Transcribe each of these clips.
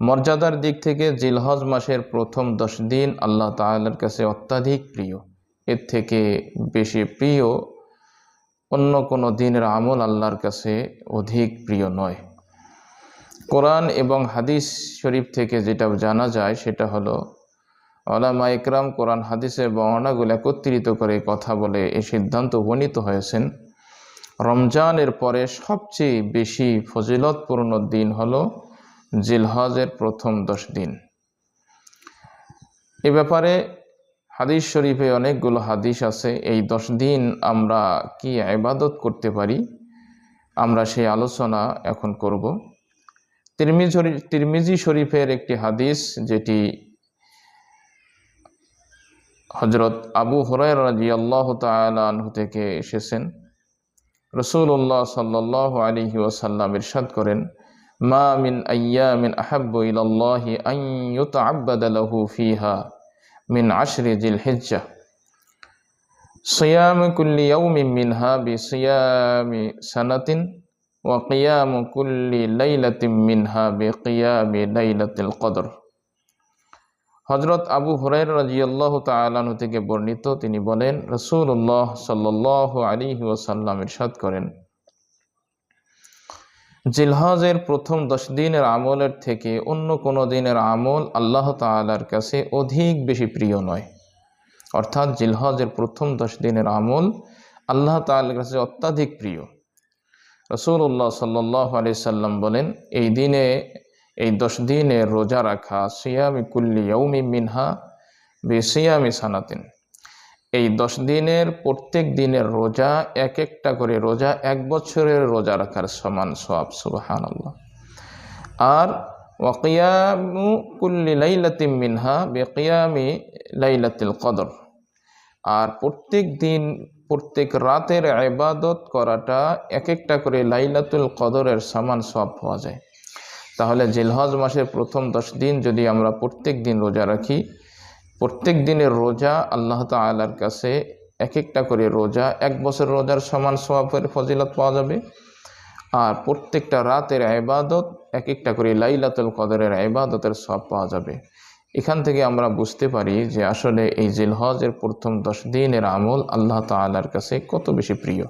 মর্যাদার দিক থেকে জিলহজ মাসের প্রথম 10 দিন আল্লাহ তাআলার কাছে অত্যাধিক প্রিয়। এর থেকে বেশি প্রিয় অন্য কোনো দিনের আমল আল্লাহর কাছে অধিক প্রিয় নয়। কোরআন এবং হাদিস শরীফ থেকে যেটা জানা যায় সেটা হলো, উলামা ইকরাম কোরআন হাদিসের বর্ণনাগুলো একত্রিত করে কথা বলে এই সিদ্ধান্ত উপনীত হয়েছেন, রমজানের পরে সবচেয়ে বেশি ফজিলতপূর্ণ দিন হলো জিলহজের প্রথম 10 দিন। এ ব্যাপারে হাদিস শরীফে অনেকগুলো হাদিস আছে। এই 10 দিন আমরা কি ইবাদত করতে পারি, আমরা সেই আলোচনা এখন করব। তিরমিজি শরীফের একটি হাদিস, যেটি হযরত আবু হুরায়রা রাদিয়াল্লাহু তাআলা আনহু থেকে এসেছেন। রাসূলুল্লাহ সাল্লাল্লাহু আলাইহি ওয়াসাল্লাম ইরশাদ করেন, মা মিন আইয়ামিন আহাব্বু ইলাল্লাহি আন ইউতআব্বাদা লাহু ফিহা মিন আশরি জিলহিজ্জাহ সিয়ামু কুল্লি ইয়াউমিন মিনহা বিসিয়ামি সানাতিন ওয়া কিয়ামু কুল্লি লাইলাতিন মিনহা বিকিয়ামি লাইলাতিল কদর। হযরত আবু হুরায়রা রাদিয়াল্লাহু তাআলা আনহু থেকে বর্ণিত, তিনি বলেন, রাসূলুল্লাহ সাল্লাল্লাহু আলাইহি ওয়াসাল্লাম ইরশাদ করেন, জিলহজের প্রথম 10 দিনের আমলের থেকে অন্য কোনো দিনের আমল আল্লাহ তাআলার কাছে অধিক বেশি প্রিয় নয়। অর্থাৎ জিলহজের প্রথম 10 দিনের আমল আল্লাহ তাআলার কাছে অত্যাধিক প্রিয়। রাসূলুল্লাহ সাল্লাল্লাহু আলাইহি সাল্লাম বলেন, এই 10 দিনের রোজা রাখা, সিয়ামি কুল্লি ইয়াউমিন মিনহা বিসিয়ামি সানাতিন, এই 10 দিনের প্রত্যেক দিনের রোজা এক একটা করে রোজা 1 বছরের রোজা রাখার সমান সওয়াব। সুবহানাল্লাহ। আর ওয়া কিয়ামু কুল্লি লাইলাতিন মিনহা বিকিয়ামি লাইলাতিল কদর, আর প্রত্যেক দিন প্রত্যেক রাতের ইবাদত করাটা এক একটা করে লাইলাতুল কদরের সমান সওয়াব পাওয়া যায়। তাহলে জিলহজ মাসের প্রথম 10 দিন যদি আমরা প্রত্যেক দিন রোজা রাখি, প্রত্যেক দিনের রোজা আল্লাহ তাআলার কাছে এক একটা করে রোজা 1 বছর রোজার সমান সওয়াবের ফজিলত পাওয়া যাবে। আর প্রত্যেকটা রাতের ইবাদত এক একটা করে লাইলাতুল কদরের ইবাদতের সওয়াব পাওয়া যাবে। এখান থেকে আমরা বুঝতে পারি যে আসলে এই জিলহজের প্রথম 10 দিনের আমল আল্লাহ তাআলার কাছে কত বেশি প্রিয়।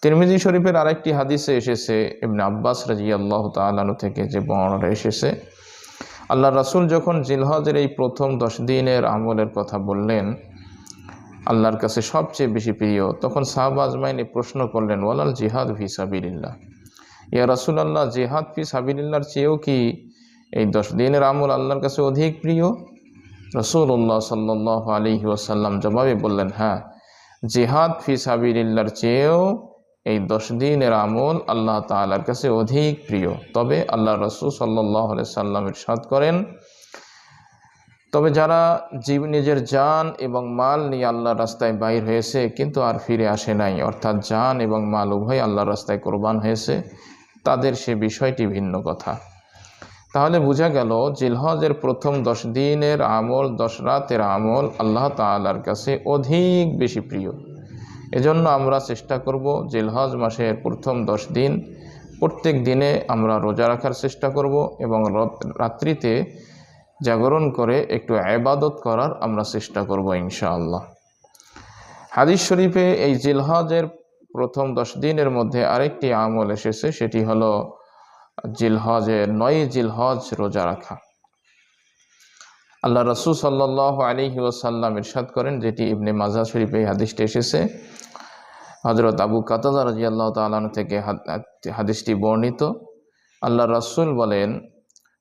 তিরমিজি শরীফের আরেকটি হাদিসে এসেছে, ইবনে আব্বাস রাদিয়াল্লাহু তাআলা আনহু থেকে যে বর্ণনা এসেছে, আল্লাহ রাসূল যখন জিলহজের এই প্রথম 10 দিনের আমলের কথা বললেন আল্লাহর কাছে সবচেয়ে বেশি প্রিয়, তখন সাহাবা আজমাইন প্রশ্ন করলেন, ওয়ালাল জিহাদ ফি সাবিলিল্লাহ, ইয়া রাসূলুল্লাহ, জিহাদ ফি সাবিলিল্লাহর চেয়েও কি এই 10 দিনের আমল আল্লাহর কাছে অধিক প্রিয়? রাসূলুল্লাহ সাল্লাল্লাহু আলাইহি ওয়াসাল্লাম জবাবে বললেন, হ্যাঁ, জিহাদ ফি সাবিলিল্লাহর চেয়েও এই 10 দিনের আমল আল্লাহ তাআলার কাছে অধিক প্রিয়। তবে আল্লাহ রাসূল সাল্লাল্লাহু আলাইহি সাল্লাম ইরশাদ করেন, তবে যারা নিজের জান এবং মাল নিয়ে আল্লাহর রাস্তায় বাইর হয়েছে কিন্তু আর ফিরে আসে নাই, অর্থাৎ জান এবং মাল উভয় আল্লাহর রাস্তায় কোরবান হয়েছে, তাদের সে বিষয়টি ভিন্ন কথা। তাহলে বোঝা গেল জিলহজের প্রথম 10 দিনের আমল, 10 রাতের আমল আল্লাহ তাআলার কাছে অধিক বেশি প্রিয়। এজন্য আমরা চেষ্টা করব জিলহজ মাসের প্রথম 10 দিন প্রত্যেক দিনে আমরা রোজা রাখার চেষ্টা করব এবং রাত্রিতে জাগরণ করে একটু ইবাদত করার আমরা চেষ্টা করব ইনশাআল্লাহ। হাদিস শরীফে এই জিলহজের প্রথম 10 দিনের মধ্যে আরেকটি আমল এসেছে, সেটি হলো জিলহজের 9 জিলহজ রোজা রাখা। আল্লাহ রাসূল সাল্লাল্লাহু আলাইহি ওয়াসাল্লাম ইরশাদ করেন, যেটি ইবনে মাজাহ শরীফে এই হাদিসটি এসেছে, হযরত আবু কাতাদা রাদিয়াল্লাহু তাআলা থেকে হাদিসটি বর্ণিত। আল্লাহ রাসূল বলেন,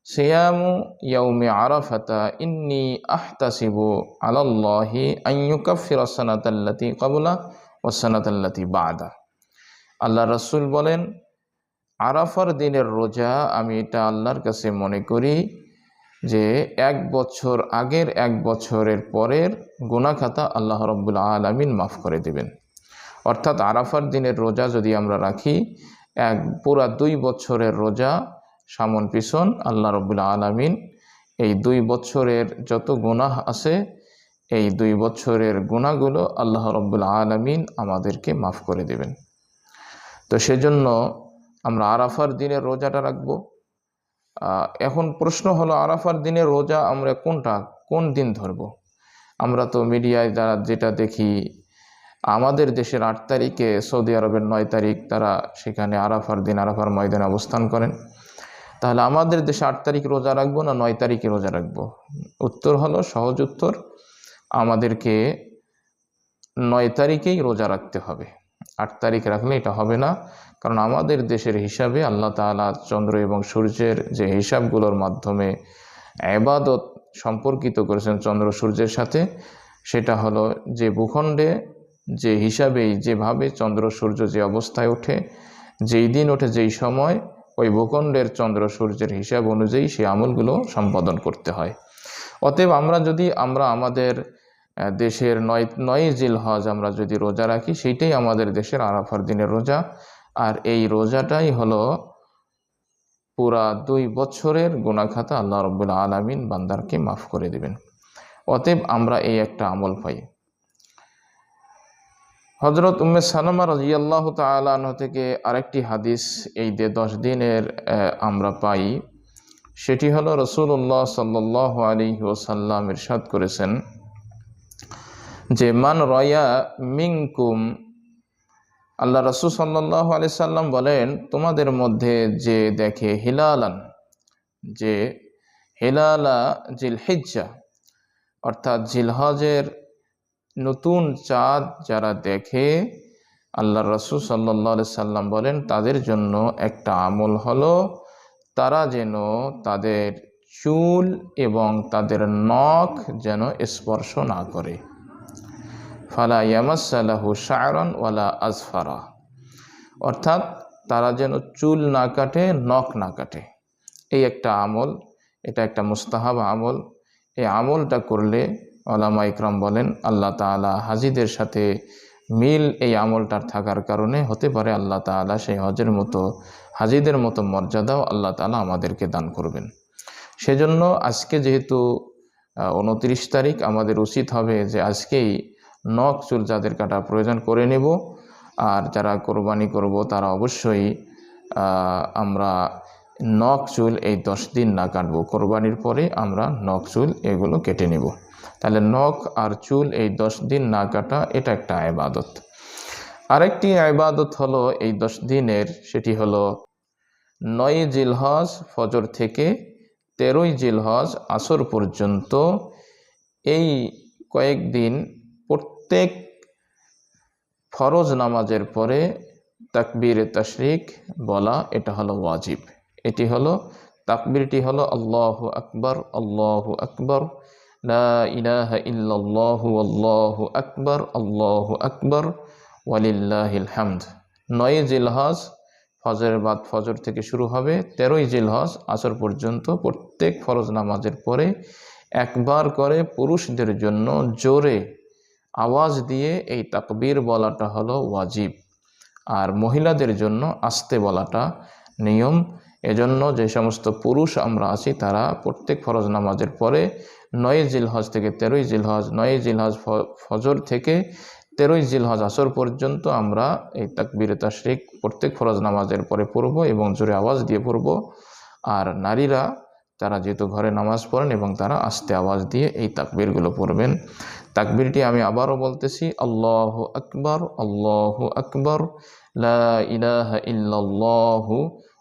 সিয়ামু ইয়াউমি আরাফাতা ইন্নী আহতাসিবু আলাল্লাহি আন ইউকাফিরা সানাতাল্লাতী ক্বাবলা ওয়াস সানাতাল্লাতী বা'দা। আল্লাহ রাসূল বলেন, আরাফার দিনের রোজা আমি এটা আল্লাহর কাছে মনে করি যে 1 বছর আগের 1 বছরের পরের গুনাহ খাতা আল্লাহ রাব্বুল আলামিন মাফ করে দেবেন। অর্থাৎ আরাফার দিনের রোজা যদি আমরা রাখি, পুরা 2 বছরের রোজা সামন পিছন আল্লাহ রাব্বুল আলামিন এই 2 বছরের যত গুনাহ আছে, এই 2 বছরের গুনাহগুলো আল্লাহ রাব্বুল আলামিন আমাদেরকে মাফ করে দেবেন। তো সেজন্য আমরা আরাফার দিনের রোজাটা রাখবো। এখন প্রশ্ন হলো, আরাফার দিনে রোজা আমরা কোন দিন ধরব? আমরা তো মিডিয়ায় যেটা দেখি, আমাদের দেশের 8 তারিখে, সৌদি আরবের 9 তারিখ তারা সেখানে আরাফার দিন আরাফার ময়দানে অবস্থান করেন। তাহলে আমাদের দেশে 8 তারিখ রোজা রাখবো না 9 তারিখে রোজা রাখবো? উত্তর হলো, সহজ উত্তর, আমাদেরকে 9 তারিখেই রোজা রাখতে হবে। 8 তারিখ রাখলে এটা হবে না, কারণ আমাদের দেশের হিসাবে আল্লাহ তাআলা চন্দ্র এবং সূর্যের যে হিসাবগুলোর মাধ্যমে ইবাদত সম্পর্কিত করেছেন চন্দ্র সূর্যের সাথে, সেটা হলো যে ভূখণ্ডে যে হিসাবেই যেভাবে চন্দ্র সূর্য যে অবস্থায় ওঠে, যেই দিন ওঠে যেই সময়, ওই ভূখণ্ডের চন্দ্র সূর্যের হিসাব অনুযায়ী সেই আমলগুলো সম্পাদন করতে হয়। অতএব আমরা আমাদের দেশের 9 জিলহজ আমরা যদি রোজা রাখি, সেইটাই আমাদের দেশের আরাফার দিনের রোজা। আর এই রোজাটাই হলো পুরা 2 বছরের গুনাহ খাতা আল্লাহ রাব্বুল আলামিন বান্দারকে মাফ করে দিবেন। অতএব আমরা এই একটা আমল পাই। হযরত উম্মে সালামা রাদিয়াল্লাহু তাআলা আনহা থেকে আরেকটি হাদিস এই 10 দিনের আমরা পাই। সেটি হলো, রাসূলুল্লাহ সাল্লাল্লাহু আলাইহি ওয়াসাল্লাম ইরশাদ করেছেন যে, মান রায়া মিনকুম, আল্লাহ রাসূল সাল্লাল্লাহু আলাইহি সাল্লাম বলেন, তোমাদের মধ্যে যে দেখে হিলালা জিলহিজ্জা, অর্থাৎ জিলহজের নতুন চাঁদ যারা দেখে, আল্লাহ রাসূল সাল্লাল্লাহু আলাইহি সাল্লাম বলেন তাদের জন্য একটা আমল হলো, তারা যেন তাদের চুল এবং তাদের নখ যেন স্পর্শ না করে। ফালা ইয়ামাসসা লাহু শা'রান ওয়ালা আজফারা, অর্থাৎ তারা যেন চুল না কাটে, নখ না কাটে। এই একটা আমল, এটা একটা মুস্তাহাব আমল। এই আমলটা করলে উলামা ইকরাম বলেন, আল্লাহ তাআলা হাজীদের সাথে মিল এই আমলটার থাকার কারণে হতে পারে আল্লাহ তাআলা সেই হজের মতো, হাজীদের মতো মর্যাদাও আল্লাহ তাআলা আমাদেরকে দান করবেন। সেজন্য আজকে যেহেতু 29 তারিখ, আমাদের উচিত হবে যে আজকেই নখ চুল যাদের কাটা প্রয়োজন করে নেব। আর যারা কোরবানি করব তারা অবশ্যই আমরা নখ চুল এই 10 দিন না কাটবো, কোরবানির পরে আমরা নখ চুল এগুলো কেটে নেব। তাহলে নখ আর চুল এই 10 দিন না কাটা, এটা একটা ইবাদত। আরেকটি ইবাদত হলো এই 10 দিনের, সেটি হলো 9 জিলহজ ফজর থেকে 13 জিলহজ আসর পর্যন্ত, এই কয়েকদিন প্রত্যেক ফরজ নামাজের পরে তাকবীরে তাশরিক বলা, এটা হলো ওয়াজিব। এটি হলো তাকবীরটি হলো আল্লাহু আকবার, আল্লাহু আকবার, লা ইলাহা ইল্লাল্লাহু আল্লাহু আকবার, আল্লাহু আকবার, ওয়ালিল্লাহিল হামদ। 9 জিলহজ ফজরের বাদ ফজর থেকে শুরু হবে, 13 জিলহজ আসর পর্যন্ত প্রত্যেক ফরজ নামাজের পরে একবার করে পুরুষদের জন্য জোরে আওয়াজ দিয়ে এই তাকবীর বলাটা হলো ওয়াজিব, আর মহিলাদের জন্য আস্তে বলাটা নিয়ম। এজন্য যে সমস্ত পুরুষ আমরা আছি তারা প্রত্যেক ফরজ নামাজের পরে 9 জিলহজ থেকে 13 জিলহজ, 9 জিলহজ ফজর থেকে 13 জিলহজ আসর পর্যন্ত আমরা এই তাকবীরে তাশরিক প্রত্যেক ফরজ নামাজের পরে পড়ব এবং জোরে আওয়াজ দিয়ে পড়ব। আর নারীরা, তারা যেহেতু ঘরে নামাজ পড়েন, এবং তারা আস্তে আওয়াজ দিয়ে এই তাকবীরগুলো পড়বেন। তাকবীরটি আমি আবারও বলতেছি, আল্লাহু আকবার, আল্লাহু আকবার, লা ইলাহা ইল্লাল্লাহু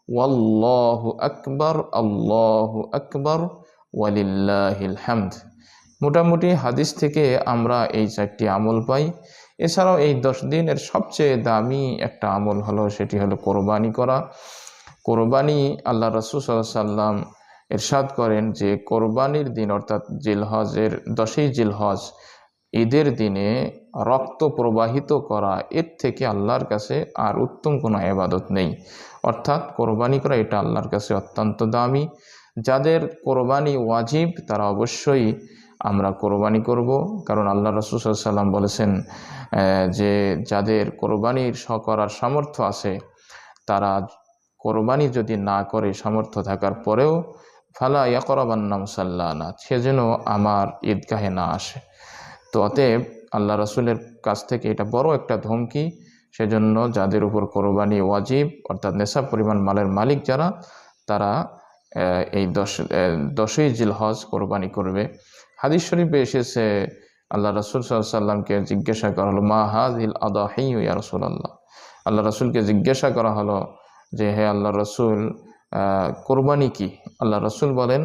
ওয়াল্লাহু আকবার, আল্লাহু আকবার, ওয়ালিল্লাহিল হামদ। মোটামুটি হাদিস থেকে আমরা এই 4টি আমল পাই। এছাড়াও এই 10 দিনের সবচেয়ে দামি একটা আমল হলো, সেটি হলো কোরবানি করা। কোরবানি, আল্লাহ রাসূল সাল্লাল্লাহু আলাইহি সাল্লাম ইরশাদ করেন যে কোরবানির দিন, অর্থাৎ জিলহজের 10ই জিলহজ ঈদের দিনে রক্ত প্রবাহিত করা, এর থেকে আল্লাহর কাছে আর উত্তম কোনো ইবাদত নেই। অর্থাৎ কোরবানি করা এটা আল্লাহর কাছে অত্যন্ত দামি। যাদের কোরবানি ওয়াজিব তারা অবশ্যই আমরা কোরবানি করব, কারণ আল্লাহ রাসূল সাল্লাল্লাহু আলাইহি সাল্লাম বলেছেন যে যাদের কোরবানির করার সামর্থ্য আছে, তারা কোরবানি যদি না করে সামর্থ্য থাকার পরেও, ফালা ইয়াকরাবান্না মুসাল্লানা, সে যেন আমার ঈদগাহে না আসে। তো অতএব আল্লাহ রাসূলের কাছ থেকে এটা বড় একটা ধমকি। সেজন্য যাদের উপর কোরবানি ওয়াজিব, অর্থাৎ নেশাব পরিমাণ মালের মালিক যারা, তারা এই 10ই জিলহজ কোরবানি করবে। হাদিস শরীফে এসেছে আল্লাহ রাসূল সাল্লাল্লাহু আলাইহি ওয়াসাল্লামকে জিজ্ঞাসা করা হলো, মা হাযিল আদাহি ইয়া রাসূলুল্লাহ। আল্লাহ রাসূলকে জিজ্ঞাসা করা হলো যে হে আল্লাহ রাসূল, কোরবানি কি? আল্লাহ রাসূল বলেন,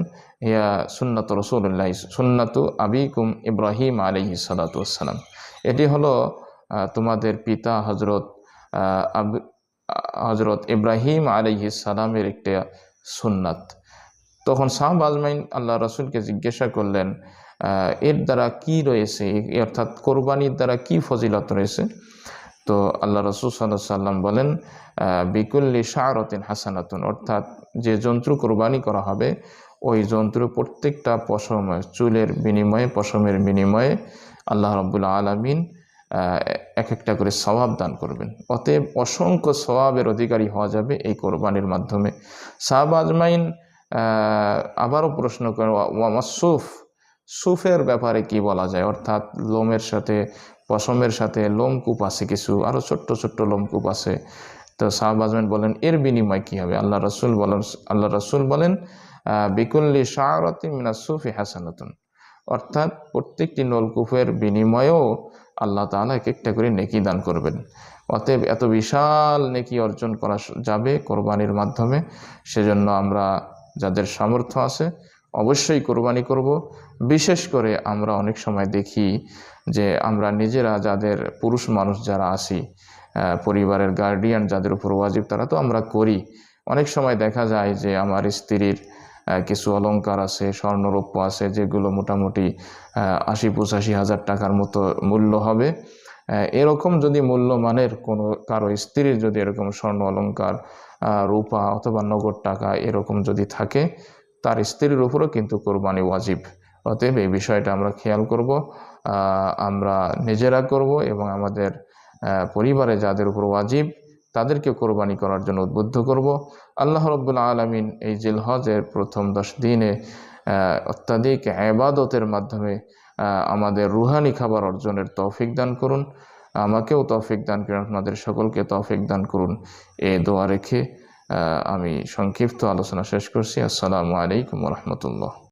হিয়া সুন্নাতু রাসূলিল্লাহ সুন্নাতু আবিকুম ইব্রাহিম আলাইহিস সালাতু ওয়াসসালাম। এটি হলো তোমাদের পিতা হযরত ইব্রাহিম আলাইহিস সালামের একটা সুন্নাত। তখন সাহাবা আজমাইন আল্লাহ রাসূলকে জিজ্ঞাসা করলেন, এর দ্বারা কি রয়েছে, অর্থাৎ কোরবানির দ্বারা কি ফজিলত রয়েছে? তো আল্লাহ রাসূল সাল্লাল্লাহু আলাইহি ওয়াসাল্লাম বলেন, বিকুল্লি শা'রাতিন হাসানাতুন, অর্থাৎ যে জন্তু কোরবানি করা হবে ওই জন্তুর প্রত্যেকটা পশম, চুলের বিনিময়ে, পশমের বিনিময়ে আল্লাহ রাব্বুল আলামিন এক একটা করে সওয়াব দান করবেন। অতএব অসংখ্য সওয়াবের অধিকারী হওয়া যাবে এই কোরবানির মাধ্যমে। সাহাবা আজমাইন আবারও প্রশ্ন করেন, ওয়ামাসুফ, সুফের ব্যাপারে কি বলা যায়? অর্থাৎ লোমের সাথে, পশমের সাথে লোমকূপ আছে, কিছু আরও ছোট্ট ছোট্ট লোমকূপ আছে। তো সাহাবা আজমাইন বলেন এর বিনিময় কি হবে? আল্লাহ রাসূল বলেন বিকুল্লি শা'রাতিন মিনাস সুফি হাসানাতুন, অর্থাৎ প্রত্যেকটি নলকূপের বিনিময়েও আল্লাহ তাআলা এক একটা করে নেকি দান করবেন। অতএব এত বিশাল নেকি অর্জন করা যাবে কোরবানির মাধ্যমে। সেজন্য আমরা যাদের সামর্থ্য আছে অবশ্যই কোরবানি করব। বিশেষ করে আমরা অনেক সময় দেখি যে আমরা নিজেরা, যাদের পুরুষ মানুষ যারা আছি, পরিবারের গার্ডিয়ান যাদের উপর ওয়াজিব, তারা তো আমরা করি। অনেক সময় দেখা যায় যে আমার স্ত্রীর কিছু অলংকার আছে, স্বর্ণরৌপ্য আছে, যেগুলো মোটামুটি ৮০-৮৫ হাজার টাকার মতো মূল্য হবে। এরকম যদি মূল্যমানের কোনো কারো স্ত্রীর যদি এরকম স্বর্ণ অলংকার, রূপা অথবা নগদ টাকা এরকম যদি থাকে, তার স্ত্রীর উপরও কিন্তু কোরবানি ওয়াজিব। অতএব এই বিষয়টা আমরা খেয়াল করব, আমরা নিজেরা করব এবং আমাদের পরিবারে যাদের উপর ওয়াজিব তাদেরকে কোরবানি করার জন্য উদ্বুদ্ধ করব। আল্লাহ রাব্বুল আলামিন এই জিলহজের প্রথম 10 দিনে অত্যাধিক ইবাদতের মাধ্যমে আমাদের রুহানি খাবার অর্জনের তৌফিক দান করুন। আমাকেও তৌফিক দান করুন, আপনাদের সকলকে তৌফিক দান করুন। এই দোয়া রেখে আমি সংক্ষিপ্ত আলোচনা শেষ করছি। আসসালামু আলাইকুম ওয়া রাহমাতুল্লাহ।